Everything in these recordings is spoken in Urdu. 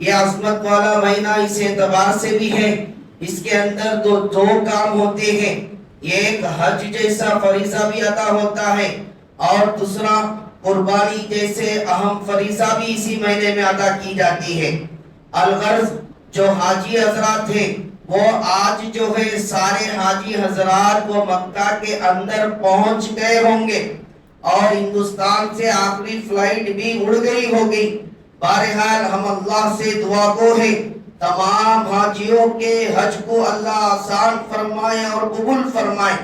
یہ عظمت والا مہینہ اس اعتبار سے بھی ہے، اس کے اندر دو کام ہوتے ہیں، ایک حج جیسا فریضہ بھی ادا ہوتا ہے، اور دوسرا قربانی جیسے اہم فریضہ بھی اسی مہینے میں ادا کی جاتی ہے۔ الغرض جو حاجی حضرات ہیں وہ آج جو ہے سارے حاجی حضرات وہ مکہ کے اندر پہنچ گئے ہوں گے اور ہندوستان سے آخری فلائٹ بھی اڑ گئی ہوگی۔ بہرحال ہم اللہ سے دعا گو ہیں تمام حاجیوں کے حج کو اللہ آسان فرمائے اور قبول فرمائے،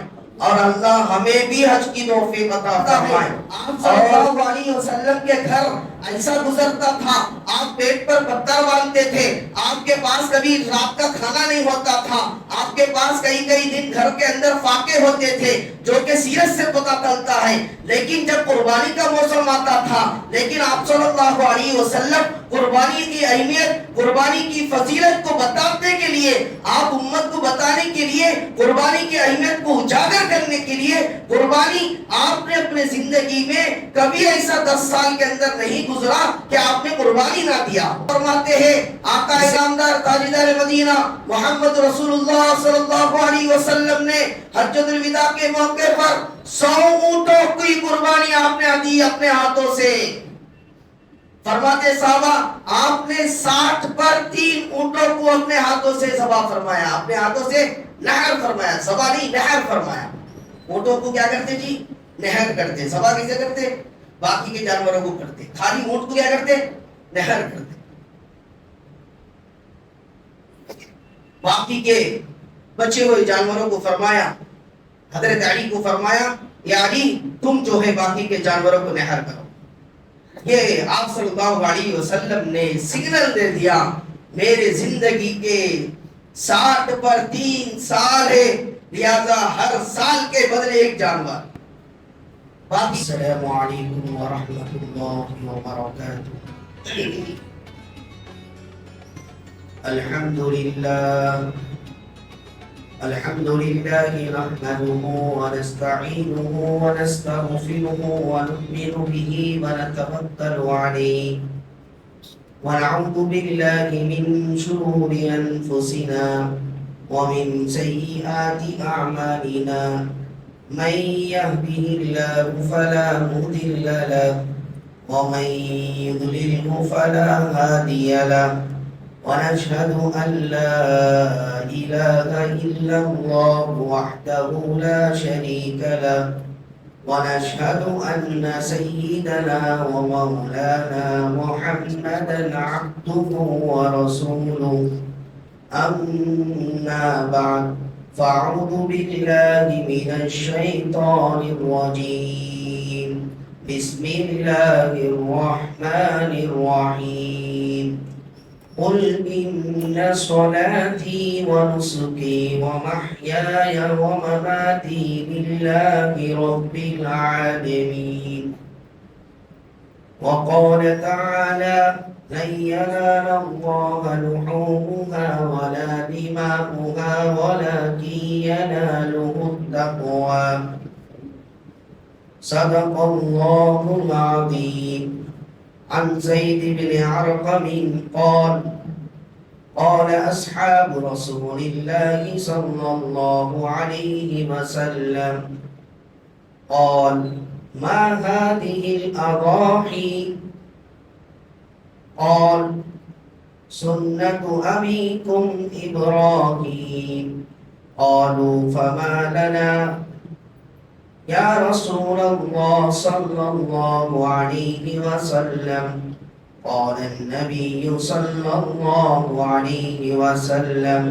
اور اللہ ہمیں بھی حج کی توفیق عطا فرمائے۔ آپ صلی اللہ علیہ وسلم کے گھر ایسا گزرتا تھا، آپ پیٹ پر پتھر باندھتے تھے، آپ کے پاس کبھی رات کا کھانا نہیں ہوتا تھا، آپ کے پاس کئی دن گھر کے اندر فاقے ہوتے تھے، جو کہ سیرت سے پتہ چلتا ہے۔ لیکن جب قربانی کا موسم آتا تھا، لیکن آپ صلی اللہ علیہ وسلم قربانی کی اہمیت، قربانی کی فضیلت کو بتانے کے لیے، آپ امت کو بتانے کے لیے، قربانی کی اہمیت کو اجاگر کرنے کے لیے، قربانی آپ نے اپنے زندگی میں کبھی ایسا 10 سال کے اندر نہیں گزرا کہ آپ نے قربانی نہ دیا۔ فرماتے ہیں آقا نامدار تاجدار مدینہ محمد رسول اللہ صلی اللہ علیہ وسلم نے حجۃ الوداع کے موقع پر 100 اونٹوں کی قربانی آپ نے دی اپنے ہاتھوں سے۔ فرماتے صحابہ آپ نے 60 پر 3 اونٹوں کو اپنے ہاتھوں سے ذبح فرمایا، اپنے ہاتھوں سے نحر فرمایا، ذبح نہیں نحر فرمایا۔ اونٹوں کو کیا کرتے جی؟ نحر کرتے۔ ذبح کیسے کرتے؟ باقی کے جانوروں کو کرتے، خالی اونٹ کو کیا کرتے؟ نحر کرتے۔ باقی کے بچے ہوئے جانوروں کو فرمایا، حضرت علی کو فرمایا یا علی تم جو ہے باقی کے جانوروں کو نحر کرو۔ یہ آپ صلی اللہ علیہ وسلم نے سگنل دے دیا میرے زندگی کے 60 پر 3 سال ہے، لہذا ہر سال کے بدلے ایک جانور۔ باقی السلام علیکم ورحمۃ اللہ وبرکاتہ۔ الحمد لله نحمده ونستعينه ونستغفره ونؤمن به ونتوكل عليه ونعوذ بالله من شرور أنفسنا ومن سيئات أعمالنا من يهده الله فلا مضل له ومن يضلله فلا هادي له ونشهد أن لا إله إلا الله وحده لا شريك له ونشهد أن سيدنا ومولانا محمدا عبده ورسوله أما بعد فأعوذ بالله من الشيطان الرجيم بسم الله الرحمن الرحيم قل إن صلاتي ونسكي ومحياي ومماتي لله رب العالمين وقال تعالى لن ينال الله لحومها ولا دماؤها ولكن يناله التقوى صدق الله العظيم عن زيد بن أرقم قال قال أصحاب رسول الله صلى الله عليه وسلم قال ما هذه الأضاحي قال سنة أبيكم إبراهيم قالوا فما لنا يا رسول الله صلى الله عليه وسلم قال النبي صلى الله عليه وسلم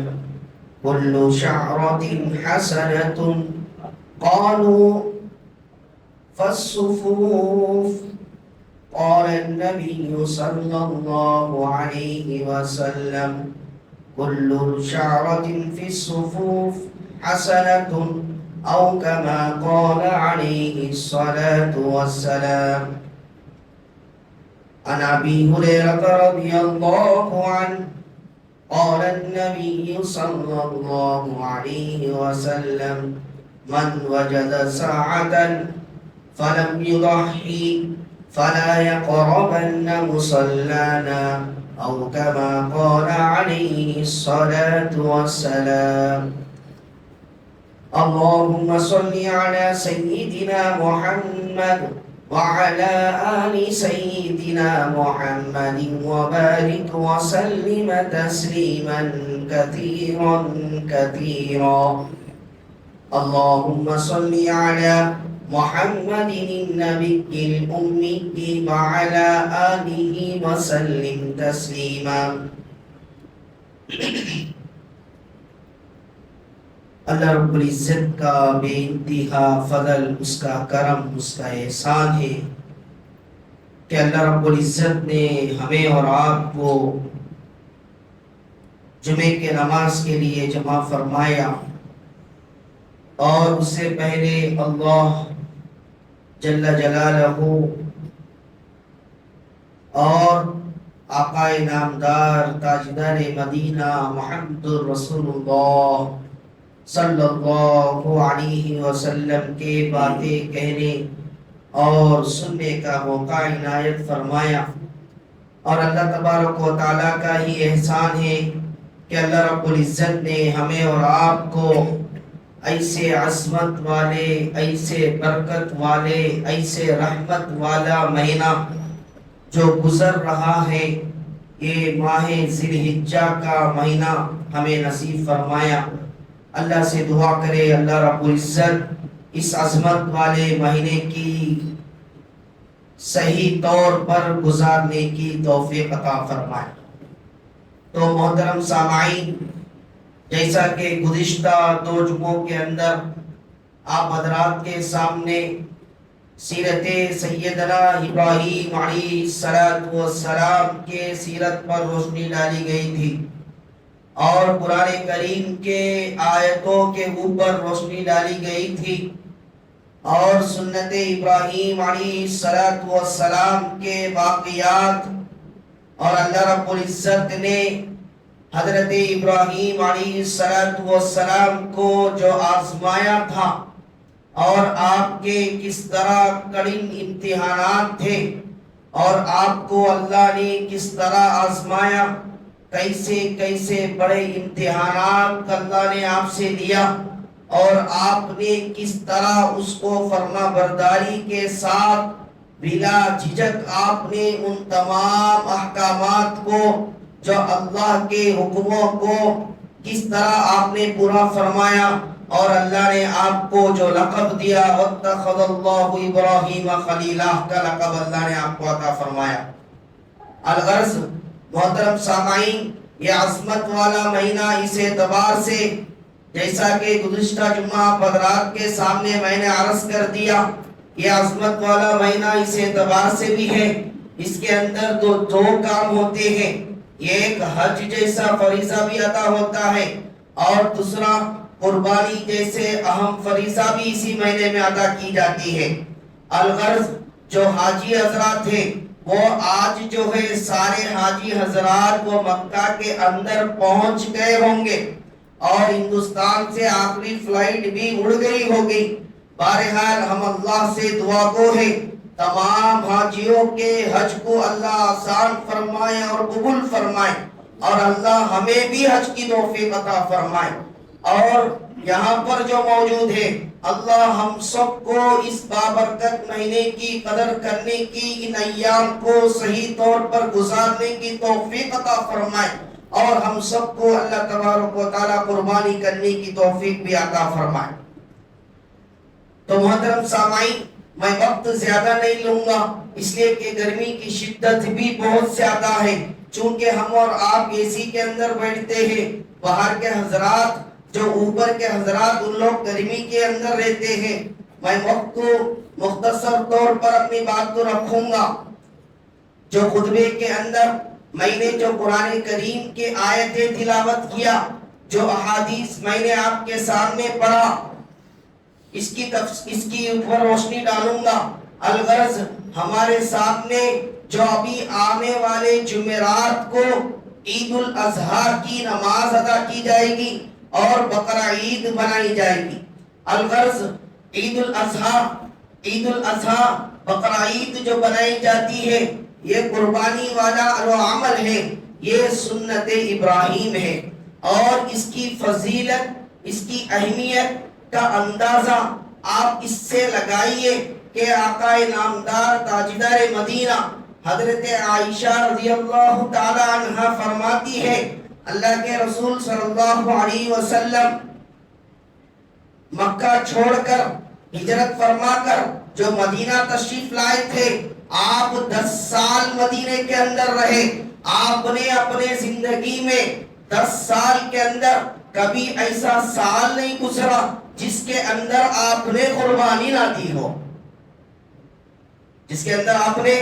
كل شعرة حسنة قالوا فالصفوف قال النبي صلى الله عليه وسلم كل شعرة في الصفوف حسنة أو كما قال عليه الصلاة والسلام عن أبي هريرة رضي الله عنه قال النبي صلى الله عليه وسلم من وجد ساعة فلم يضحي فلا يقربن مصلانا أو كما قال عليه الصلاة والسلام. اللهم صل على سيدنا محمد وعلى آل سيدنا محمد وبارك وسلم تسليما كثيرا كثيرا. اللهم صل على محمد النبي الأمي وعلى آله وسلم تسليما. اللہ رب العزت کا بے انتہا فضل، اس کا کرم، اس کا احسان ہے کہ اللہ رب العزت نے ہمیں اور آپ کو جمعے کے نماز کے لیے جمع فرمایا، اور اس سے پہلے اللہ جل جلالہ اور آقا نامدار تاجدار مدینہ محمد رسول اللہ صلی اللہ علیہ وسلم کے باتیں کہنے اور سننے کا موقع عنایت فرمایا. اور اللہ تبارک و تعالیٰ کا ہی احسان ہے کہ اللہ رب العزت نے ہمیں اور آپ کو ایسے عظمت والے، ایسے برکت والے، ایسے رحمت والا مہینہ جو گزر رہا ہے، یہ ماہ ذی الحجہ کا مہینہ ہمیں نصیب فرمایا. اللہ سے دعا کرے اللہ رب العزت اس عظمت والے مہینے کی صحیح طور پر گزارنے کی توفیق عطا فرمائے. تو محترم سامعین، جیسا کہ گزشتہ 2 جمعوں کے اندر آپ حضرات کے سامنے سیرت سیدنا ابراہیم علیہ السلام کے سیرت پر روشنی ڈالی گئی تھی، اور قرآن کریم کے آیتوں کے اوپر روشنی ڈالی گئی تھی، اور سنت ابراہیم علیہ السلام کے واقعات، اور اللہ رب العزت نے حضرت ابراہیم علیہ السلام کو جو آزمایا تھا، اور آپ کے کس طرح کڑن امتحانات تھے، اور آپ کو اللہ نے کس طرح آزمایا، کیسے کیسے بڑے امتحانات اللہ نے آپ سے لیا، اور آپ نے کس طرح اس کو فرما برداری کے ساتھ بلا جھجک آپ نے ان تمام احکامات کو، جو اللہ کے حکموں کو کس طرح آپ نے پورا فرمایا، اور اللہ نے آپ کو جو لقب دیا وَاتَّخَذَ اللَّهُ إِبْرَاهِيمَ خَلِيلًا کا لقب اللہ نے آپ کو عطا فرمایا. الغرض محترم سامعین، یہ عظمت والا مہینہ اس اعتبار سے، جیسا کہ گزشتہ جمعہ حضرات کے سامنے میں نے عرض کر دیا، یہ عظمت والا مہینہ اس اعتبار سے بھی ہے، اس کے اندر دو کام ہوتے ہیں. ایک حج جیسا فریضہ بھی ادا ہوتا ہے، اور دوسرا قربانی جیسے اہم فریضہ بھی اسی مہینے میں ادا کی جاتی ہے. الغرض جو حاجی حضرات ہیں، وہ آج جو ہے سارے حاجی حضرات وہ مکہ کے اندر پہنچ گئے ہوں گے، اور ہندوستان سے آخری فلائٹ بھی اڑ گئی ہوگی. بہرحال ہم اللہ سے دعا گو ہے تمام حاجیوں کے حج کو اللہ آسان فرمائے اور قبول فرمائے، اور اللہ ہمیں بھی حج کی توفیق عطا فرمائے. اور یہاں پر جو موجود ہے، اللہ ہم سب کو اس بابرکت مہینے کی قدر کرنے کی، ان ایام کو صحیح طور پر گزارنے کی توفیق عطا فرمائے، اور ہم سب کو اللہ تبارک و تعالیٰ قربانی کرنے کی توفیق بھی عطا فرمائے. تو محترم سامعین، میں وقت زیادہ نہیں لوں گا، اس لیے کہ گرمی کی شدت بھی بہت زیادہ ہے. چونکہ ہم اور آپ اے سی کے اندر بیٹھتے ہیں، باہر کے حضرات جو اوپر کے حضرات ان لوگ گرمی کے اندر رہتے ہیں. میں وقت کو مختصر طور پر اپنی بات کو رکھوں گا. جو خطبے کے اندر میں نے جو قرآن کریم کے آیتیں تلاوت کیا، جو احادیث میں نے آپ کے سامنے پڑھا، اس کی اوپر روشنی ڈالوں گا. الغرض ہمارے سامنے جو ابھی آنے والے جمعرات کو عید الاضحیٰ کی نماز ادا کی جائے گی اور بقرہ عید بنائی جائے گی. الغرض عید الاضحیٰ بقرہ عید جو بنائی جاتی ہے، یہ قربانی والا عمل ہے. یہ سنت ابراہیم ہے، اور اس کی فضیلت، اس کی اہمیت کا اندازہ آپ اس سے لگائیے کہ آقا نامدار تاجدار مدینہ حضرت عائشہ رضی اللہ تعالی عنہ فرماتی ہے، اللہ کے رسول صلی اللہ علیہ وسلم مکہ چھوڑ کر ہجرت فرما کر جو مدینہ تشریف لائے تھے، آپ 10 سال مدینے کے اندر رہے۔ آپ نے اپنے زندگی میں 10 سال کے اندر کبھی ایسا سال نہیں گزرا جس کے اندر آپ نے قربانی نہ دی ہو، جس کے اندر آپ نے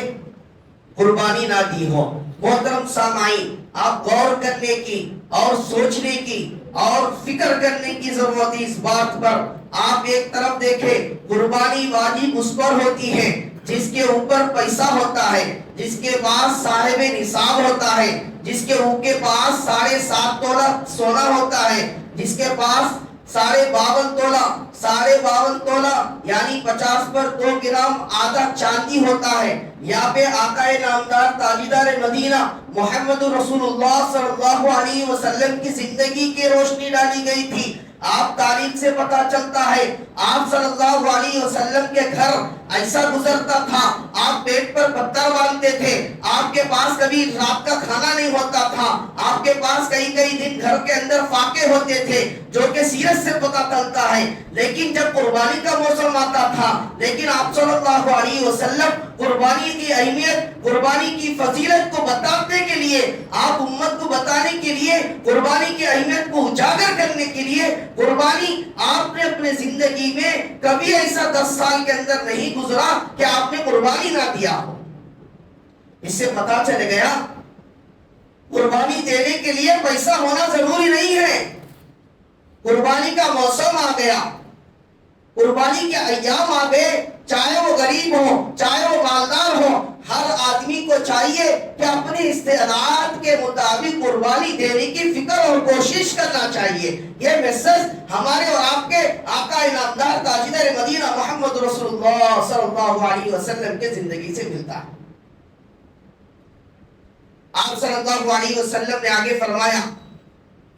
قربانی نہ دی ہو۔ محترم سامعین، آپ غور کرنے کی اور سوچنے کی اور فکر کرنے کی ضرورت ہے اس بات پر۔ آپ ایک طرف دیکھیں، قربانی واجب اس پر ہوتی ہے جس کے اوپر پیسہ ہوتا ہے، جس کے پاس صاحب نصاب ہوتا ہے، جس کے پاس 7.5 تولہ سونا ہوتا ہے، جس کے پاس 52 تولہ یعنی 50 پر 2 گرام آدھا چاندی ہوتا ہے۔ یہاں پہ آقا نامدار تاجدار مدینہ محمد رسول اللہ صلی اللہ علیہ وسلم کی زندگی کی روشنی ڈالی گئی تھی۔ آپ تاریخ سے پتہ چلتا ہے، آپ صلی اللہ علیہ وسلم کے گھر ایسا گزرتا تھا، آپ پیٹ پر پتھر باندھتے تھے، آپ کے پاس کبھی رات کا کھانا نہیں ہوتا تھا، آپ کے پاس کئی دن گھر کے اندر فاقے ہوتے تھے، جو کہ سیرت سے پتہ چلتا ہے۔ لیکن جب قربانی کا موسم آتا تھا، لیکن آپ صلی اللہ علیہ وسلم قربانی کی اہمیت، قربانی کی فضیلت کو بتانے کے لیے، آپ امت کو بتانے کے لیے، قربانی کی اہمیت کو اجاگر کرنے کے لیے، قربانی آپ نے اپنے زندگی میں کبھی ایسا 10 سال کے اندر نہیں گزرا کہ آپ نے قربانی نہ دیا ہو۔ اس سے پتا چل گیا قربانی دینے کے لیے پیسہ ہونا ضروری نہیں ہے۔ قربانی کا موسم آ گیا، قربانی کے ایام آ گئے، چاہے وہ غریب ہو چاہے وہ مالدار ہو، ہر آدمی کو چاہیے کہ اپنی استعداد کے مطابق قربانی دینے کی فکر اور کوشش کرنا چاہیے۔ یہ میسج ہمارے اور آپ کے آقا نامدار تاجدار مدینہ محمد رسول اللہ صلی اللہ علیہ وسلم کے زندگی سے ملتا ہے۔ آپ صلی اللہ علیہ وسلم نے آگے فرمایا،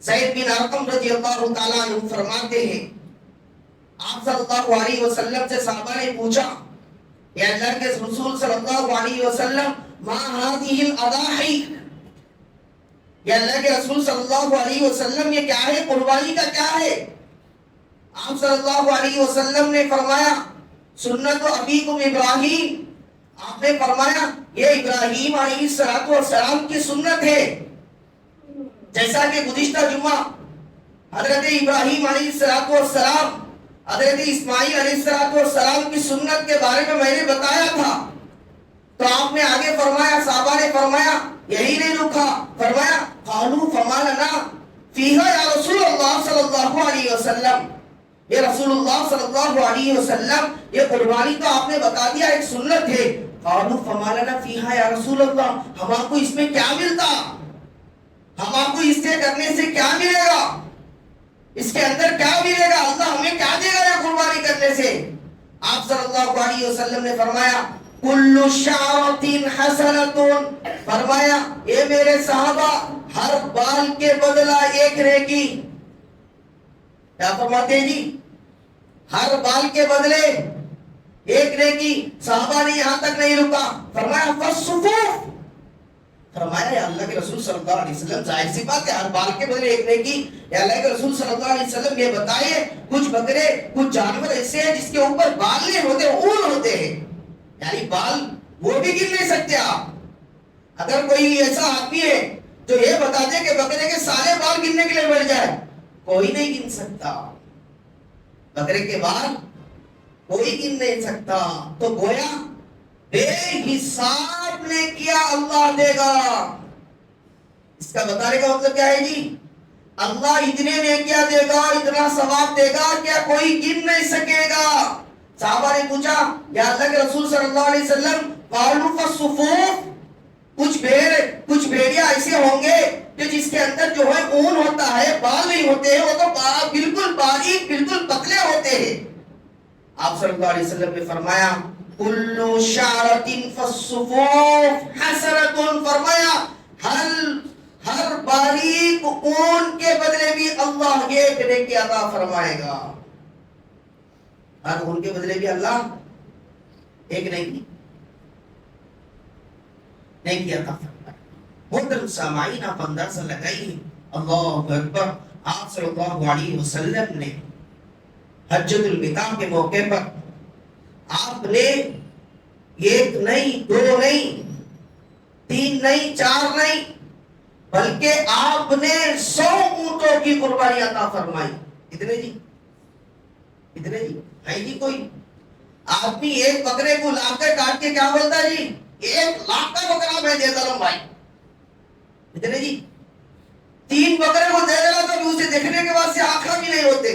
زید بن ارقم رضی اللہ تعالیٰ عنہ فرماتے ہیں، آپ صلی اللہ علیہ وسلم سے صحابہ نے پوچھا، یا اللہ کے رسول صلی اللہ علیہ وسلم، ما هذه الاضاحی، یا اللہ کے رسول صلی اللہ علیہ وسلم یہ کیا ہے، قربانی کا کیا ہے؟ آپ صلی اللہ علیہ وسلم نے فرمایا، سنت ابیکم ابراہیم، آپ نے فرمایا یہ ابراہیم علیہ السلام کی سنت ہے۔ جیسا کہ گزشتہ جمعہ حضرت ابراہیم علیہ السلام، حضرت اسماعیل علیہ السلام کی سنت کے بارے میں میں نے بتایا تھا، تو آپ نے آگے فرمایا، صحابہ نے فرمایا یہی نہیں رکا، فرمایا قالوا فما لنا فیہا یا رسول اللہ صلی اللہ علیہ وسلم، یہ رسول اللہ صلی اللہ علیہ وسلم یہ قربانی تو آپ نے بتا دیا ایک سنت ہے، قالوا فما لنا فیہا یا رسول اللہ، ہم آپ کو اس میں کیا ملتا، ہم آپ کو اس سے کرنے سے کیا ملے گا، اس کے اندر کیا ملے گا، اللہ ہمیں کیا دے گا یہ قربانی کرنے سے؟ آپ صلی اللہ علیہ وسلم نے فرمایا کل شعرۃ حسنۃ، فرمایا اے میرے صحابہ ہر بال کے بدلہ ایک نیکی، کیا فرماتے ہیں جی، ہر بال کے بدلے ایک نیکی۔ صحابہ نے یہاں تک نہیں رکا، فرمایا فالصفوف، فرمایا یا اللہ کے رسول صلی اللہ علیہ وسلم ظاہر سی بات ہے ہر بال کے بدلے ایک نیکی، یا اللہ کے رسول صلی اللہ علیہ وسلم یہ بتائیے کچھ بکرے کچھ جانور ایسے ہیں جس کے اوپر بال نہیں ہوتے، اون ہوتے ہیں، یعنی بال وہ بھی گن نہیں سکتے آپ۔ اگر کوئی ایسا آدمی ہے جو یہ بتا دے کہ بکرے کے سارے بال گننے کے لیے بیٹھ جائے، کوئی نہیں گن سکتا، بکرے کے بال کوئی گن نہیں سکتا، تو گویا بے حساب نے کیا اللہ دے گا۔ اس کا بتانے کا مطلب کیا ہے جی، اللہ اتنے نے کیا دے گا، اتنا ثواب دے گا کیا کوئی گن نہیں سکے گا۔ صحابہ نے پوچھا یا اللہ کے رسول صلی اللہ علیہ وسلم قالوا فالصفوف، کچھ بھیڑیا ایسے ہوں گے کہ جس کے اندر جو ہے اون ہوتا ہے، بال نہیں ہوتے ہیں، وہ تو بالکل باریک بالکل پتلے ہوتے ہیں۔ آپ صلی اللہ علیہ وسلم نے فرمایا کل شعرۃ فالصفوف حسنۃ، فرمایا ہر باریک اون کے بدلے بھی اللہ ایک نیکی عطا فرمائے گا. ہر اون کے بدلے بھی اللہ ایک نیکی عطا فرمائے. محترم سامعین، آپ اندازہ لگائیے، اللہ اکبر، آپ صلی اللہ علیہ وسلم نے حجۃ الوداع کے موقع پر آپ نے ایک نہیں، دو نہیں، تین نہیں، چار نہیں، بلکہ آپ نے 100 اونٹوں کی قربانی عطا فرمائی. اتنے جی ہے جی کوئی آدمی ایک بکرے کو لا کر کاٹ کے کیا بولتا جی 1,00,000 کا بکرا میں دے دوں بھائی. اتنے جی 3 بکرے کو دے دینا تو اسے دیکھنے کے بعد سے آنکھیں بھی نہیں ہوتے.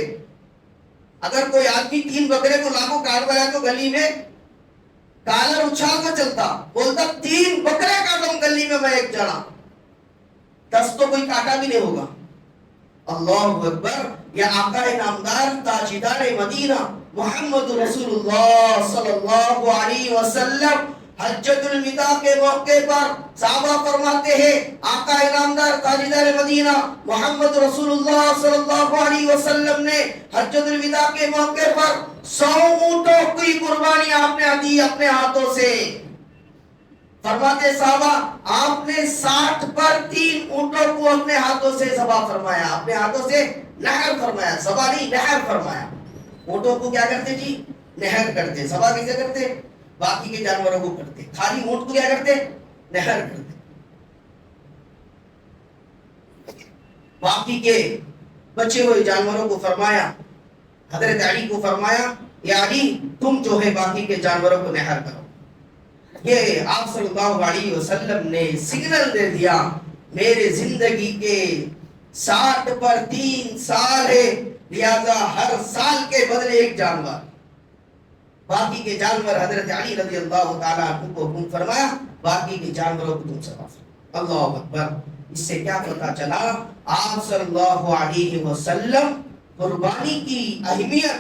اگر کوئی آدمی 3 بکرے کو لاکھوں کاٹ بنا تو گلی میں کالر اچھال کر چلتا، بولتا 3 بکرے کاٹوں گلی میں ایک جنا، 10 تو کوئی کاٹا بھی نہیں ہوگا. اللہ اکبر. یا آقا نامدار تاجدار مدینہ محمد رسول اللہ صلی اللہ علیہ وسلم حجۃ الوداع کے موقع پر صحابہ فرماتے ہیں، آقا نامدار تاجدار مدینہ محمد رسول اللہ صلی اللہ علیہ وسلم نے حجۃ الوداع کے موقع پر 100 اونٹوں کی قربانی آپ نے دی اپنے ہاتھوں سے. فرماتے صحابہ آپ نے 60 پر 3 اونٹوں کو اپنے ہاتھوں سے ذبح فرمایا، اپنے ہاتھوں سے نحر فرمایا، ذبح نہیں نحر فرمایا. اونٹوں کو کیا کرتے جی؟ نحر کرتے. ذبح کیسے کرتے؟ باقی کے جانوروں کو کرتے، خالی اونٹ کو کیا کرتے؟ نحر کرتے. باقی کے بچے ہوئے جانوروں کو فرمایا، حضرت علی کو فرمایا یا علی تم جو ہے باقی کے جانوروں کو نحر کرو. یہ آپ صلی اللہ علیہ وسلم نے سگنل دے دیا، میرے زندگی کے 60 پر 3 سال ہے، لہذا ہر سال کے بدلے ایک جانور. باقی کے جانور حضرت علی رضی اللہ تعالیٰ عنہ کو حکم فرمایا باقی کے جانوروں کو تم سے بافر. اللہ اکبر. اس سے کیا پتا چلا؟ آپ صلی اللہ علیہ وسلم قربانی کی اہمیت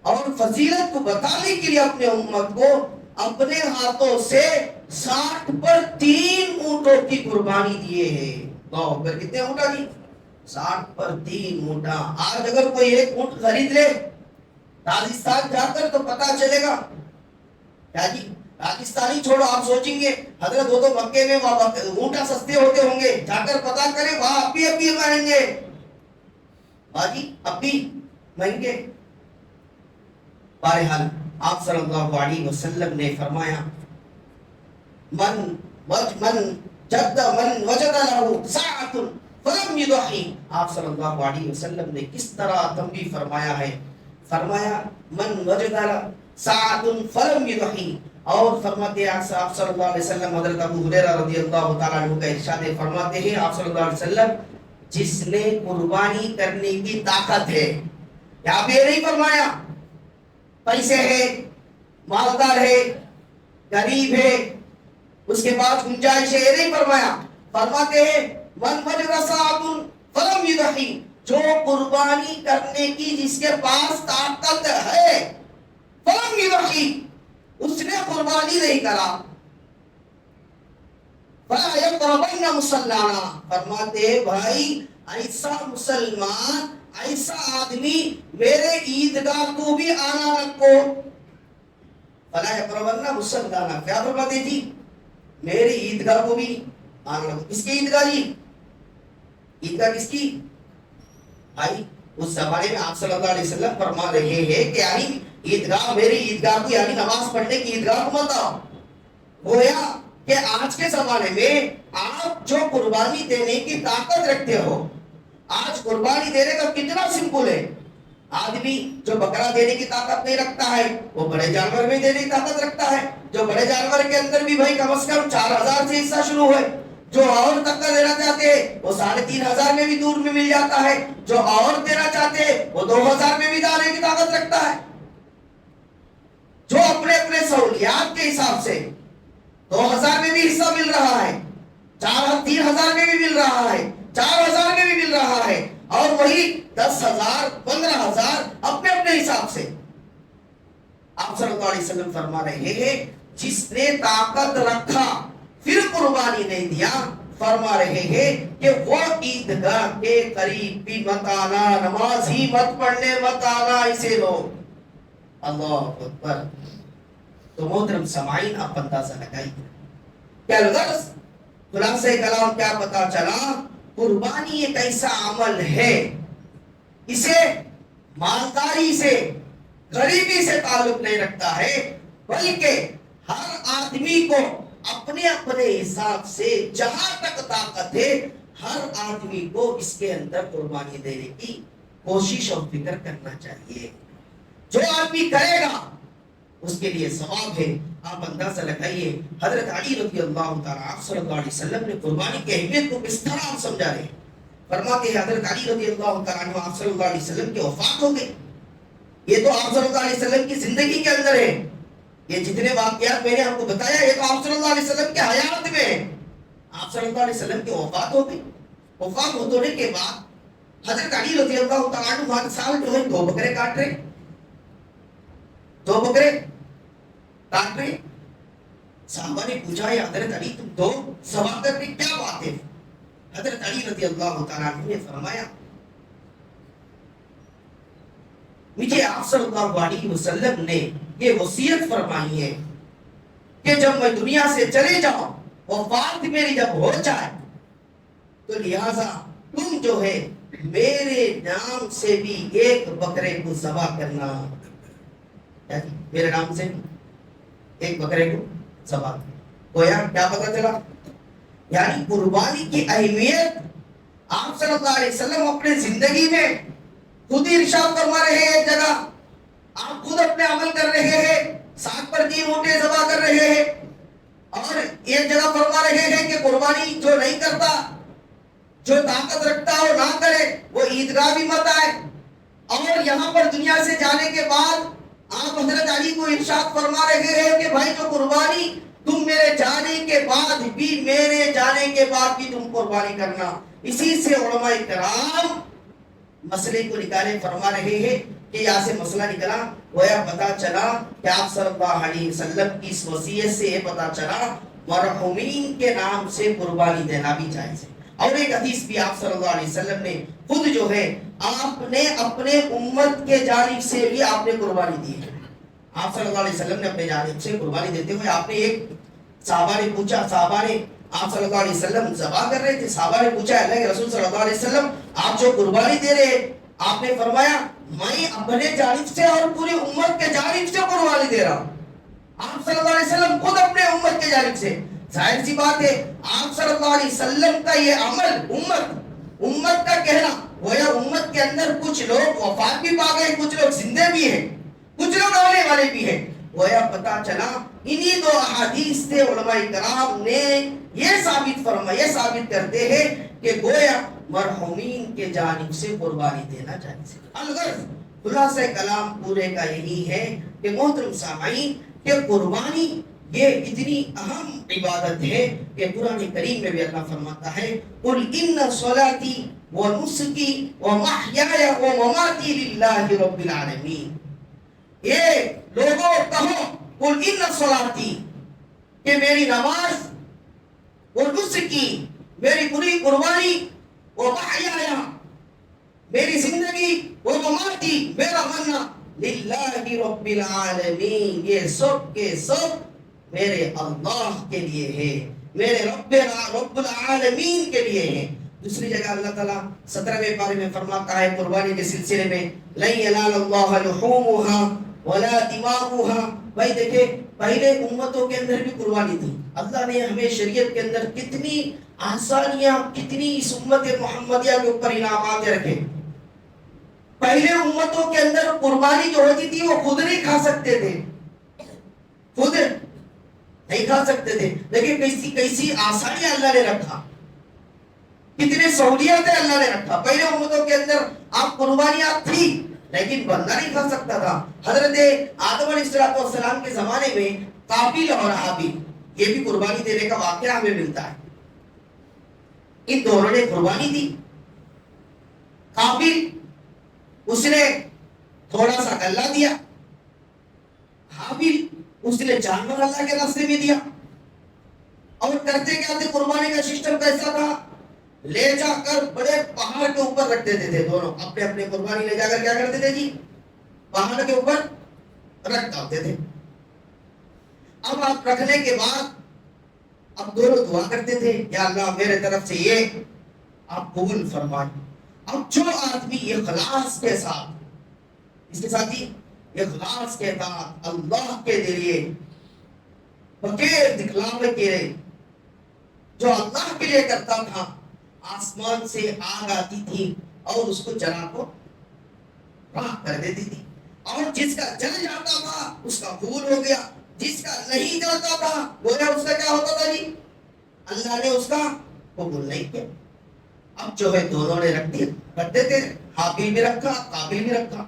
اور فضیلت کو بتانے کے لیے اپنے امت کو اپنے ہاتھوں سے 60 پر 3 اونٹوں کی قربانی دیے ہیں. اللہ اکبر. کتنے اونٹا جی؟ 60 پر 3 اونٹا. آج اگر کوئی ایک اونٹ خرید لے راجستھان جا کر تو پتا چلے گا کیا جی؟ راجستھانی چھوڑو، آپ سوچیں گے حضرت وہ تو مکے میں اونٹا سستے ہوتے ہوں گے، جا کر پتا کریں وہاں اب بھی مہنگے. باجی اب بھی مہنگے. بہرحال آپ صلی اللہ علیہ وسلم نے فرمایا من وجد له ساعۃ فلم یضحی. آپ صلی اللہ علیہ وسلم نے کس طرح تنبیہ فرمایا ہے؟ فرمایا من وجد ساعۃ فلم یضحی. اور فرماتے ہیں آپ صلی اللہ علیہ وسلم حضرت ابو ہریرہ رضی اللہ تعالیٰ عنہ کا ارشاد فرماتے ہیں آپ صلی اللہ علیہ وسلم جس نے قربانی کرنے کی طاقت ہے. یہاں پہ یہ نہیں فرمایا پیسے ہے، مالدار ہے، غریب ہے، اس کے پاس گنجائش ہے، یہ نہیں فرمایا. فرماتے ہیں من وجد ساعۃ فلم یضحی، جو قربانی کرنے کی جس کے پاس طاقت ہے، فلم یضحی، اس نے قربانی نہیں کرا. فلا یقربن مصلانا. فرماتے بھائی ایسا مسلمان، ایسا آدمی میرے عیدگاہ کو بھی آنا رکھو. فلا یقربن مصلانا. کیا فرماتے جی؟ میری عیدگاہ کو بھی آنا رکھو. کس کی عیدگاہ جی؟ عیدگاہ کس کی؟ بھائی اس زمانے میں آپ صلی اللہ علیہ وسلم فرما رہے ہیں کہ یعنی عیدگاہ میری عیدگاہ کو یعنی نماز پڑھنے کی عیدگاہ کو مت آؤ. گویا کہ آج کے زمانے میں آپ جو قربانی دینے کی طاقت رکھتے ہو، آج قربانی دینے کا کتنا سمپل ہے. آدمی جو بکرا دینے کی طاقت نہیں رکھتا ہے وہ بڑے جانور میں دینے کی طاقت رکھتا ہے. جو بڑے جانور کے اندر بھی بھائی کم از کم 4,000 سے حصہ شروع ہے. جو اور تک کا دینا چاہتے ہیں وہ 3,500 میں بھی دور میں مل جاتا ہے. جو اور دینا چاہتے ہیں وہ 2,000 میں بھی دینے کی طاقت رکھتا ہے. جو اپنے اپنے سہولیات کے حساب سے 2,000 میں بھی حصہ مل رہا ہے، 3,000 میں بھی مل رہا ہے، 4,000 میں بھی مل رہا ہے، اور وہی 10,000 15,000 اپنے اپنے حساب سے. آپ صلی اللہ علیہ وسلم فرما رہے ہیں جس نے طاقت رکھا پھر قربانی نہیں دیا فرما رہے ہیں کہ وہ عیدگاہ کے قریب بھی مت آنا، نماز ہی مت پڑھنے مت آنا اسے لوگ. اللہ اکبر. تو محترم سامعین آپ اندازہ لگائیے کیا الغرض خلاصہ کلام کیا پتا چلا. قربانی ایک ایسا عمل ہے، اسے مالداری سے غریبی سے تعلق نہیں رکھتا ہے، بلکہ ہر آدمی کو اپنے اپنے حساب سے جہاں تک طاقت ہے ہر آدمی کو اس کے اندر قربانی دینے کی کوشش اور فکر کرنا چاہیے. جو آدمی کرے گا اس کے لیے ثواب ہے. آپ اندازہ لگائیے حضرت علی رضی اللہ تعالیٰ آپ صلی اللہ علیہ وسلم نے قربانی کی اہمیت کو کس طرح آپ سمجھا رہے ہیں. فرماتے ہیں حضرت علی رضی اللہ تعالیٰ عنہ آپ صلی اللہ علیہ وسلم کی وفات ہو گئی. یہ تو آپ صلی اللہ علیہ وسلم کی زندگی کے اندر ہے. یہ جتنے واقعات میں نے آپ کو بتایا یہ تو آپ صلی اللہ علیہ وسلم کے حیات میں ہے. آپ صلی اللہ علیہ وسلم کی وفات ہو گئی. وفات ہونے کے بعد حضرت علی رضی اللہ تعالیٰ عنہ ہر سال جو ہے 2 بکرے کاٹ رہے، 2 بکرے کاٹ رہے. صحابہ نے پوچھا یا حضرت علی تم 2 سوا کر رہے کیا بات ہے؟ حضرت علی رضی اللہ تعالیٰ عنہ نے فرمایا مجھے آپ صلی اللہ علیہ وسلم نے یہ وصیت فرمائی ہے کہ جب میں دنیا سے چلے جاؤں وفات میری جب ہو جائے تو لہذا تم جو ہے میرے نام سے بھی ایک بکرے کو ذبح کرنا. میرے نام سے ایک بکرے کو ذبح کرنا. گویا کیا پتہ چلا؟ یعنی قربانی کی اہمیت آپ صلی اللہ علیہ وسلم اپنے زندگی میں خود ہی ارشاد فرما رہے ہیں. ایک جگہ آپ خود اپنے عمل کر رہے ہیں، 7 پر 3 اونٹیں ذبح کر رہے ہیں، اور ایک جگہ فرما رہے ہیں کہ قربانی جو نہیں کرتا، جو طاقت رکھتا ہو نہ کرے، وہ عیدگاہ بھی مت آئے. اور یہاں پر دنیا سے جانے کے بعد آپ حضرت علی کو ارشاد فرما رہے ہیں کہ بھائی جو قربانی تم میرے جانے کے بعد بھی تم قربانی کرنا. اسی سے علماء کرام مسئلے کو نکالے فرما رہے ہیں کہ یہاں سے مسئلہ نکلا گویا پتا چلا کہ آپ صلی اللہ علیہ وسلم کی اس وصیت سے یہ پتا چلا مرحومین کے نام سے قربانی دینا بھی جائز ہے. اور ایک حدیث بھی آپ صلی اللہ علیہ وسلم نے خود جو ہے آپ نے اپنے امت کے جانب سے بھی آپ نے قربانی دی ہے. آپ صلی اللہ علیہ وسلم نے اپنے جانب سے قربانی دیتے ہوئے آپ نے ایک صحابہ نے پوچھا، صحابہ نے آپ صلی اللہ علیہ وسلم ذبح کر رہے تھے، صحابہ نے پوچھا اللہ کے رسول صلی اللہ علیہ وسلم آپ جو قربانی دے رہے ہیں، آپ نے فرمایا میں اپنے جانب سے اور پوری امت کے جانب سے قربانی دے رہا ہوں. آپ صلی اللہ علیہ وسلم خود اپنے امت کے جانب سے. ظاہر سی بات ہے آپ صلی اللہ علیہ وسلم کا یہ عمل امت کا کہنا گویا امت کے اندر کچھ لوگ وفات بھی پا گئے، کچھ لوگ زندے بھی ہیں، کچھ لوگ آنے والے بھی ہیں. گویا پتا چلا انہی 2 احادیث سے علماء کرام نے یہ ثابت کرتے ہیں کہ گویا مرحومین کے جانب سے قربانی دینا جائز ہے. الغرض خلاصہ کلام پورے کا یہی ہے کہ محترم سامعین کہ قربانی یہ اتنی اہم عبادت ہے کہ قرآن کریم میں بھی اللہ فرماتا ہے قُلْ إِنَّ صَلَاتِي وَنُسُكِي وَمَحْيَايَ وَمَمَاتِي لِلَّهِ رَبِّ الْعَالَمِينَ. یہ لوگوں کہو قُلْ إِنَّ صَلَاتِي کہ میری نماز وَنُسُكِي میری پوری قربانی وَمَحْيَايَ میری زندگی وَمَمَاتِي میرا مرنا لِلَّهِ رَبِّ الْعَالَمِينَ یہ سب کے سب میرے اللہ کے لیے ہے، میرے رب العالمین کے لیے ہے. دوسری جگہ اللہ تعالیٰ 17ویں پارے میں فرماتا ہے قربانی کے سلسلے میں لَن يَنَالَ اللَّهَ لُحُومُهَا وَلَا دِمَاؤُهَا. بھائی دیکھیں پہلے امتوں کے اندر بھی قربانی تھی. اللہ نے ہمیں شریعت کے اندر کتنی آسانیاں، کتنی اس امت محمدیہ کے اوپر انعامات رکھے. پہلے امتوں کے اندر قربانی جو ہوتی تھی وہ خود نہیں کھا سکتے تھے، خود نہیں کھا سکتے تھے، لیکن کیسی آسانیاں اللہ نے رکھا، کتنے سہولیاتیں اللہ نے رکھا. پہلے امتوں کے اندر آپ قربانیاں تھی لیکن بندہ نہیں کھا سکتا تھا. حضرت آدم علیہ السلام کے زمانے میں قابیل اور حابیل یہ بھی قربانی دینے کا واقعہ ہمیں ملتا ہے. ان دونوں نے قربانی دی. قابیل اس نے تھوڑا سا غلہ دیا، حابیل اس نے جانور اللہ کے راستے میں دیا. اور کرتے کیا تھے؟ قربانی کا سسٹم کیسا تھا؟ لے جا کر بڑے پہاڑ کے اوپر رکھ دیتے تھے، دونوں اپنے اپنے قربانی لے جا کر کیا کرتے تھے جی؟ پہاڑ کے اوپر رکھ ڈالتے تھے۔ اب آپ رکھنے کے بعد اب دونوں دعا کرتے تھے، یا اللہ میرے طرف سے یہ آپ قبول فرمائیں۔ اب جو آدمی اخلاص کے ساتھ، اس کے ساتھ ہی اخلاص کے ساتھ اللہ کے ذریعے بغیر دکھلاوے کے جو اللہ کے لیے کرتا تھا، آسمان سے آگ آتی تھی اور اس کو جلا کو راکھ کر دیتی تھی، اور جس کا جل جاتا تھا اس کا قبول ہو گیا، جس کا نہیں جلتا تھا گویا اس کا کیا ہوتا تھا جی؟ اللہ نے اس کا قبول نہیں کیا۔ اب جو ہے دونوں نے رکھ دیا، رکھ دیتے، حابیل بھی رکھا، قابیل بھی رکھا۔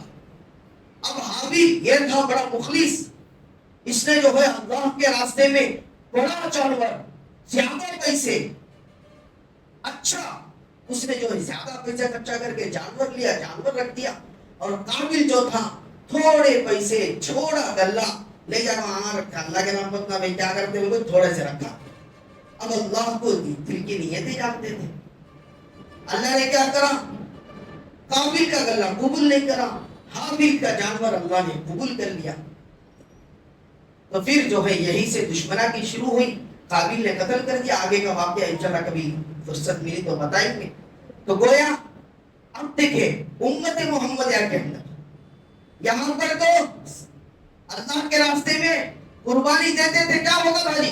اب حابیل یہ تھا بڑا مخلص، اس نے جو ہے اللہ کے راستے میں بڑا جانور، زیادہ پیسے، اچھا اس نے جو ہے زیادہ پیسے خرچہ کر کے جانور لیا، جانور رکھ دیا، اور قابل جو تھا تھوڑے پیسے، چھوڑا گلہ لے جا وہاں رکھا، اللہ کے نام پر اتنا میں کیا کرتے ہوئے تھوڑے سے رکھا۔ اب اللہ کو دل کی نیتیں جانتے تھے، اللہ نے کیا کرا؟ قابل کا گلہ قبول نہیں کرا، حابیل کا جانور اللہ نے قبول کر لیا۔ تو پھر جو ہے یہی سے دشمنا کی شروع ہوئی، قابل نے قتل کر دیا۔ آگے کا واقعہ انشاءاللہ کبھی فرصت ملی تو بتائیں گے۔ تو گویا اب دیکھیں امت محمدیہ کے اندر یہاں پر تو اللہ کے راستے میں قربانی دیتے تھے، کیا ہوتا تھا جی؟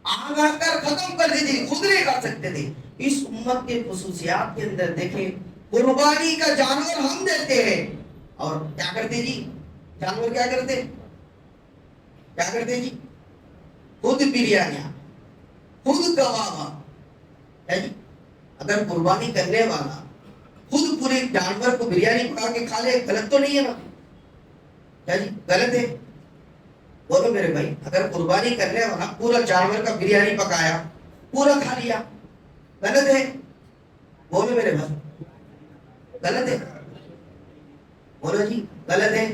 آگ آ کر ختم کر دیتے تھے، خود نہیں کر سکتے تھے۔ اس امت کے خصوصیات کے اندر دیکھیں، قربانی کا جانور ہم دیتے ہیں، اور کیا کرتے جی؟ جانور کیا کرتے؟ کیا کرتے جی؟ خود بریانیاں، خود کبابا ہے جی۔ اگر قربانی کرنے والا خود پورے جانور کو بریانی پکا کے کھا لے، غلط تو نہیں ہے نا؟ کیا جی غلط ہے؟ بولو میرے بھائی، اگر قربانی کرنے والا پورا جانور کا بریانی پکایا، پورا کھا لیا، غلط ہے؟ بولو میرے بھائی، غلط ہے؟ بولو جی غلط ہے؟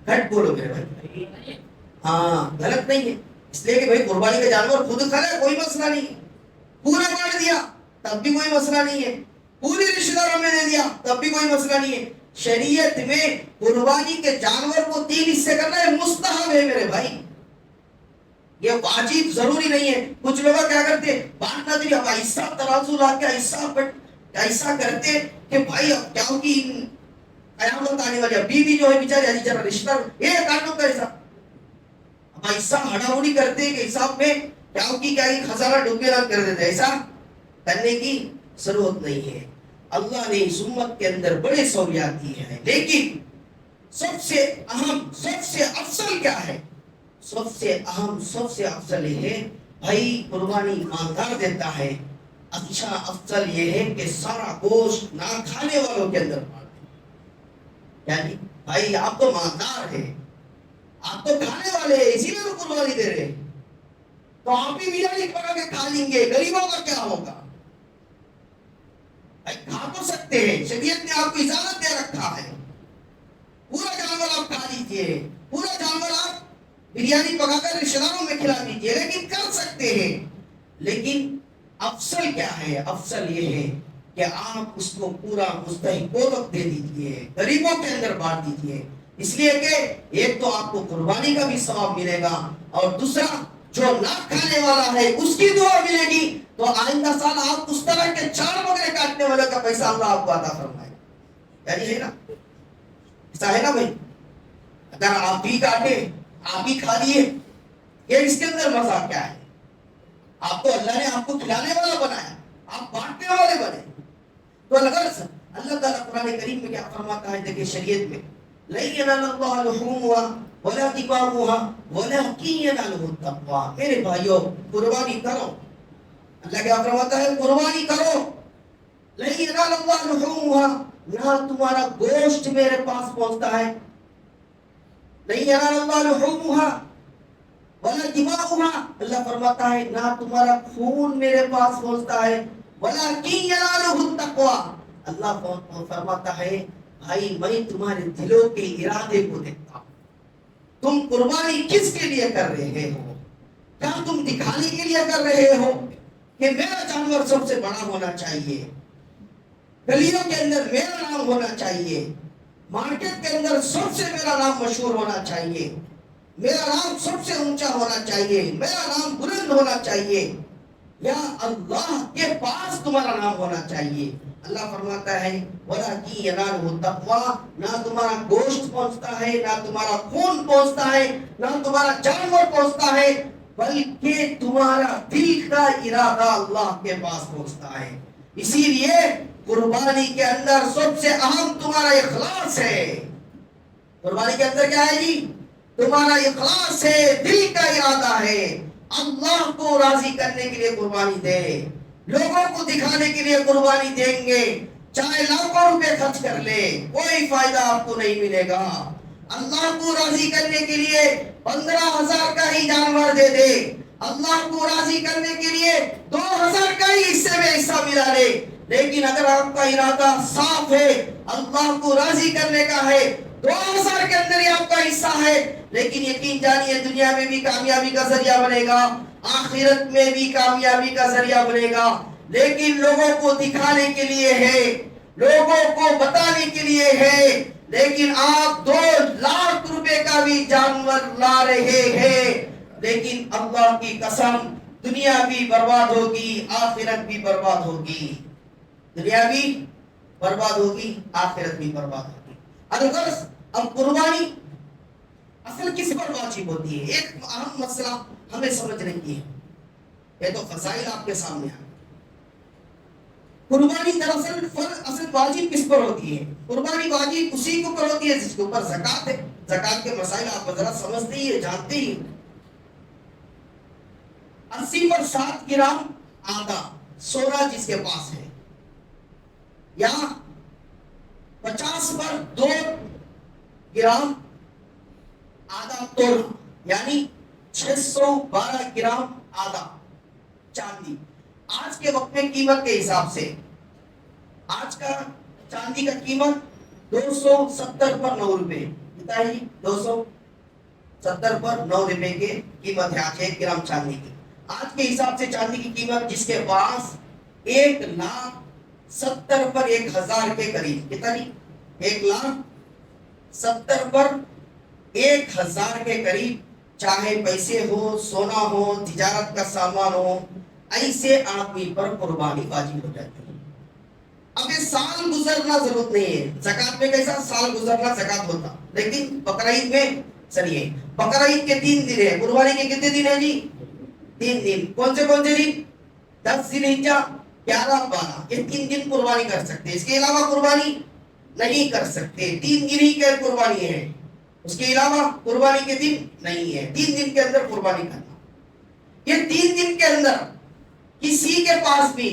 گھٹ بولو میرے بھائی۔ ہاں غلط نہیں ہے، اس لیے کہ بھائی قربانی کا جانور خود کھا لے کوئی مسئلہ نہیں ہے، پورا بانٹ دیا تب بھی کوئی مسئلہ نہیں ہے، پوری رشتہ داروں میں دے دیا تب بھی کوئی مسئلہ نہیں ہے۔ شریعت میں قربانی کے جانور کو 3 حصے کرنا ہے، مستحب ہے میرے بھائی، یہ واجب ضروری نہیں ہے۔ کچھ لوگ کیا کرتے؟ بانٹنا تو اب ایسا ترازو لا کے ایسا کرتے کہ بھائی اب کیا ہوگی، قیامت آنے والی، بیوی جو ہے بیچاری علی جرا رشتہ یہ کانوں کا ایسا اب ایسا ہڑاہڑی کرتے کہ حساب میں کیا ہوگی، کیا خزانہ ڈوبے نہ کر دیتے۔ ایسا کرنے کی ضرورت نہیں ہے۔ اللہ نے اس امت کے اندر بڑے سہولیات دی ہیں، لیکن سب سے اہم، سب سے افضل کیا ہے؟ سب سے اہم، سب سے افضل یہ ہے بھائی قربانی ایماندار دیتا ہے۔ اچھا افضل یہ ہے کہ سارا گوشت نہ کھانے والوں کے اندر بانٹ دے، یعنی بھائی آپ تو ایماندار ہیں، آپ تو کھانے والے ہیں، اسی لیے تو قربانی دے رہے ہیں، تو آپ بھی بریانی پکا کے کھا لیں گے، غریبوں کا کیا ہوگا؟ کھا تو سکتے ہیں، شریعت نے آپ کو اجازت دے رکھا ہے، پورا جانور آپ کھا لیجئے، پورا جانور آپ بریانی پکا کر رشتہ داروں میں کھلا دیجئے، لیکن کر سکتے ہیں۔ لیکن افضل کیا ہے؟ افضل یہ ہے کہ آپ اس کو پورا مستحقوں تک دے دیجئے، غریبوں کے اندر بانٹ دیجئے، اس لیے کہ ایک تو آپ کو قربانی کا بھی ثواب ملے گا، اور دوسرا جو نہ کھانے والا ہے اس کی دعا ملے گی، تو آئندہ سال آپ اس طرح کے 4 بکرے کاٹنے والے کا پیسہ اللہ آپ کو عطا فرمائے، یعنی ہے نا؟ ایسا ہے نا بھائی؟ اگر آپ بھی کاٹے، آپ بھی کھا لیے، یہ اس کے اندر مزہ کیا ہے؟ آپ کو اللہ نے آپ کو کھلانے والا بنایا، آپ بانٹنے والے بنے۔ تو اللہ تعالیٰ قرآن کریم میں کیا فرماتا ہے؟ دیکھیں شریعت میں لَن يَنَالَ اللَّهَ لُحُومُهَا وَلَا دِمَاؤُهَا وَلَكِنْ يَنَالُهُ التَّقْوَىٰ۔ میرے بھائیو قربانی کرو، اللہ کیا فرماتا ہے؟ قربانی کرو۔ لَن يَنَالَ اللَّهَ لُحُومُهَا، نہ تمہارا گوشت میرے پاس پہنچتا ہے، لَن يَنَالَ اللَّهَ لُحُومُهَا وَلَا دِمَاؤُهَا، اللہ فرماتا ہے نہ تمہارا خون میرے پاس پہنچتا ہے، وَلَكِنْ يَنَالُهُ التَّقْوَىٰ، اللہ فرماتا ہے بھائی میں تمہارے دلوں کے ارادے کو دیکھتا ہوں، تم قربانی کس کے لیے کر رہے ہو؟ کیا تم دکھانے کے لیے کر رہے ہو کہ میرا جانور سب سے بڑا ہونا چاہیے، گلیوں کے اندر میرا نام ہونا چاہیے، مارکیٹ کے اندر سب سے میرا نام مشہور ہونا چاہیے، میرا نام سب سے اونچا ہونا چاہیے، میرا نام بلند ہونا چاہیے، یا اللہ کے پاس تمہارا نام ہونا چاہیے؟ اللہ فرماتا ہے وَلَٰكِن يَنَالُهُ التَّقْوَىٰ، نہ تمہارا گوشت پہنچتا ہے، نہ تمہارا خون پہنچتا ہے، نہ تمہارا جانور پہنچتا ہے، بلکہ تمہارا دل کا ارادہ اللہ کے پاس پہنچتا ہے۔ اسی لیے قربانی کے اندر سب سے اہم تمہارا اخلاص ہے۔ قربانی کے اندر کیا ہے جی؟ تمہارا اخلاص ہے، دل کا ارادہ ہے، اللہ کو راضی کرنے کے لیے قربانی دے، لوگوں کو دکھانے کے لیے قربانی دیں گے، چاہے لاکھوں روپے خرچ کر لے، کوئی فائدہ آپ کو نہیں ملے گا۔ اللہ کو راضی کرنے کے لیے 15,000 کا ہی جانور دے دے، اللہ کو راضی کرنے کے لیے 2,000 کا ہی حصے میں حصہ ملا لے، لیکن اگر آپ کا ارادہ صاف ہے، اللہ کو راضی کرنے کا ہے، 2,000 کے اندر ہی آپ کا حصہ ہے، لیکن یقین جانیے دنیا میں بھی کامیابی کا ذریعہ بنے گا، آخرت میں بھی کامیابی کا ذریعہ بنے گا، لیکن لوگوں کو دکھانے کے لیے ہے، لوگوں کو بتانے کے لیے ہے، لیکن آپ 2 لاکھ روپے کا بھی جانور لا رہے ہیں، لیکن اللہ کی قسم دنیا بھی برباد ہوگی، آخرت بھی برباد ہوگی، دنیا بھی برباد ہوگی، آخرت بھی برباد ہوگی۔ الغرض اب قربانی اصل کس پر واجب ہوتی ہے؟ ایک اہم مسئلہ ہمیں سمجھنے کی ہے، یہ تو فضائل آپ کے سامنے ہیں۔ قربانی دراصل اصل واجب کس پر ہوتی ہے؟ قربانی واجب اسی کو پر ہوتی ہے جس کے اوپر زکات ہے۔ زکات کے مسائل آپ حضرات سمجھتے ہی ہیں، جانتے ہی ہیں۔ 80 پر 7 گرام آدھا سونا جس کے پاس ہے، یا 50 پر 2 گرام آدھا تولہ، یعنی 612 گرام آدھا چاندی۔ آج کے وقت میں قیمت کے حساب سے آج کا چاندی کا قیمت 270 پر 9 روپے، کتنا ہے؟ 270 پر 9 روپے کی قیمت ہے آج 1 گرام چاندی کی۔ آج کے حساب سے چاندی کی قیمت جس کے پاس 1,70,000 پر 1,000 کے قریب، کتنا نہیں؟ 1,70,000 پر 1,000 کے قریب، چاہے پیسے ہو، سونا ہو، تجارت کا سامان ہو، ایسے آدمی پر قربانی واجب ہو جاتی ہے۔ اب یہ سال گزرنا ضرورت نہیں ہے، زکات میں کیسا سال گزرنا زکات ہوتا، لیکن بقرعید میں سنیے، بقرعید کے 3 دن ہے، قربانی کے کتنے دن ہیں جی؟ 3 دن۔ کون سے دن؟ 10 ذی الحجہ، 11، 12، یہ 3 دن قربانی کر سکتے، اس کے علاوہ قربانی نہیں کر سکتے۔ 3 دن ہی کی قربانی ہے، اس کے علاوہ قربانی کے دن نہیں ہے۔ 3 دن کے اندر قربانی کرنا۔ یہ 3 دن کے اندر کسی کے پاس بھی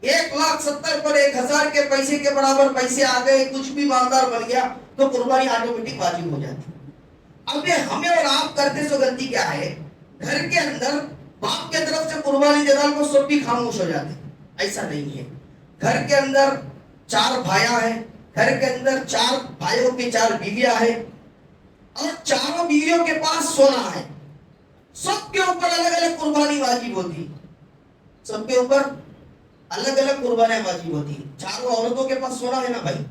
1,70,000 پر 1,000 کے پیسے کے برابر پیسے آ گئے، کچھ بھی مالدار بن گیا، تو قربانی آٹومیٹک واجب ہو جاتی ہے۔ اب یہ ہمیں اور آپ کرتے سو غلطی کیا ہے؟ گھر کے اندر باپ کے طرف سے قربانی دے ڈال کو سب بھی خاموش ہو جاتے، ایسا نہیں ہے۔ گھر کے اندر 4 بھائیاں ہیں، گھر کے اندر 4 بھائیوں کی 4 بیویاں ہیں، اور 4 بیویوں کے پاس سونا ہے، سب کے اوپر الگ الگ قربانی واجب ہوتی، سب کے اوپر الگ الگ قربانیاں واجب ہوتی۔ 4 عورتوں کے پاس سونا ہے نا بھائی،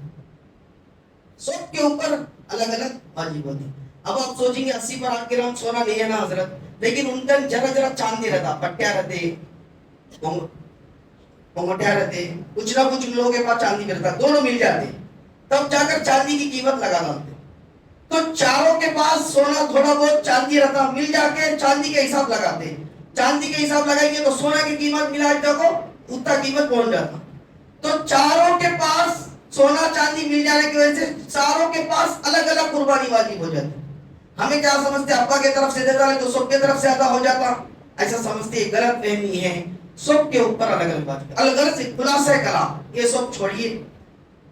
سب کے اوپر الگ الگ واجب ہوتی۔ اب آپ سوچیں گے 80 پر 8 گرام سونا نہیں ہے نا حضرت، لیکن ان کا ذرا چاندی رہتا، پٹیا رہتے، پنگوٹیا رہتے، کچھ نہ کچھ لوگوں کے پاس چاندی رہتا، دونوں مل جاتے، تب جا کر چاندی کی قیمت لگا ڈالتے۔ تو 4 کے پاس سونا تھوڑا بہت چاندی رہتا، مل جا کے چاندی کے حساب لگاتے، چاندی کے حساب لگائیں گے تو سونا کی قیمت ملا کو اتنا قیمت پہنچ جاتا۔ تو 4 کے پاس سونا چاندی مل جانے کی وجہ سے 4 کے پاس الگ الگ قربانی واجب ہو جاتی۔ ہمیں کیا سمجھتے ابا کی طرف سے دیتا ہے تو سب کی طرف سے ادا ہو جاتا، ایسا سمجھتے، غلط فہمی ہے، سب کے اوپر الگ الگ واجب۔ الغرض خلاصہ کلام یہ سب چھوڑیے،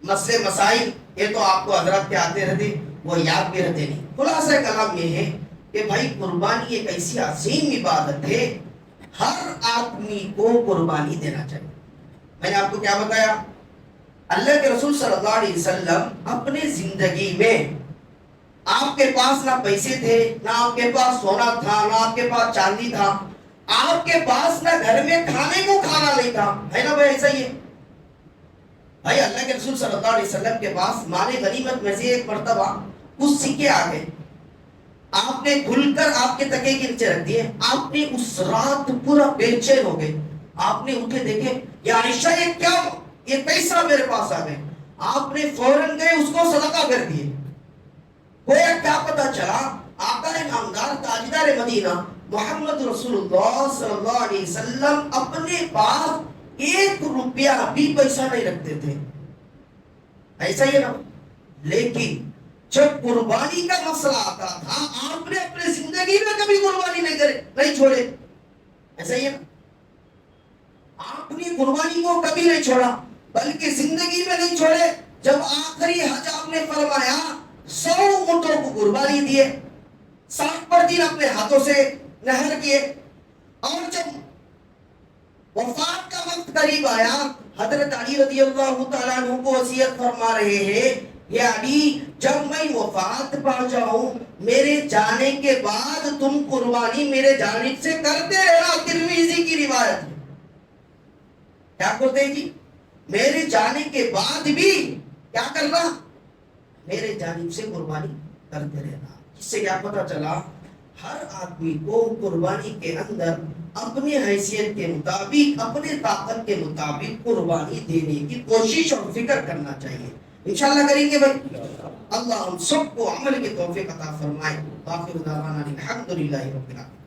مسئلے مسائل یہ تو آپ کو حضرات کے آتے رہتے، وہ یاد بھی رہتے نہیں۔ خلاصہ کلام یہ ہے کہ بھائی قربانی ایک ایسی عظیم عبادت ہے، ہر آدمی کو قربانی دینا چاہیے۔ میں نے آپ کو کیا بتایا؟ اللہ کے رسول صلی اللہ علیہ وسلم اپنے زندگی میں آپ کے پاس نہ پیسے تھے، نہ آپ کے پاس سونا تھا، نہ آپ کے پاس چاندی تھا، آپ کے پاس نہ گھر میں کھانے کو کھانا نہیں تھا، ہے نا بھائی؟ ایسا ہی ہے بھائی۔ اللہ کے رسول صلی اللہ علیہ وسلم کے پاس مال غنیمت میں سے ایک مرتبہ کچھ سکے آ گئے، آپ نے کھل کر آپ کے تکے کے نیچے رکھ دیے، آپ نے اس رات پورا بے چین ہو گئے، آپ نے اٹھے دیکھے یا عائشہ یہ کیا، یہ پیسہ میرے پاس آ گئے، آپ نے فوراً گئے اس کو صدقہ کر دیے۔ گویا کیا پتا چلا، آقا نامدار تاجدار مدینہ محمد رسول اللہ صلی اللہ علیہ وسلم اپنے پاس 1 روپیہ بھی پیسہ نہیں رکھتے تھے، ایسا ہی نا؟ لیکن جب قربانی کا مسئلہ آتا تھا، آپ نے اپنے زندگی میں کبھی قربانی نہیں چھوڑے، ایسا ہی ہے نا؟ آپ نے قربانی کو کبھی نہیں چھوڑا، بلکہ زندگی میں نہیں چھوڑے۔ جب آخری حج آپ نے فرمایا 100 اونٹوں کو قربانی دیے، 60 پر دن اپنے ہاتھوں سے نہر کیے، اور جب وفات کا وقت قریب آیا، حضرت علی رضی اللہ تعالیٰ عنہ کو وصیت فرما رہے ہیں، یا علی جب میں وفات پا جاؤں، میرے جانے کے بعد تم قربانی میرے جانب سے کرتے رہنا۔ ترمذی کی روایت ہے، کیا کرتے ہیں جی؟ میرے جانے کے بعد بھی کیا کرنا؟ میرے جانب سے قربانی کرتے رہنا۔ اس سے کیا پتا چلا؟ ہر آدمی کو قربانی کے اندر اپنی حیثیت کے مطابق، اپنے طاقت کے مطابق قربانی دینے کی کوشش اور فکر کرنا چاہیے۔ انشاءاللہ کریں گے بھائی؟ اللہ ہم سب کو عمل کی توفیق عطا فرمائے۔ آخر دعوانا الحمدللہ رب العالمین۔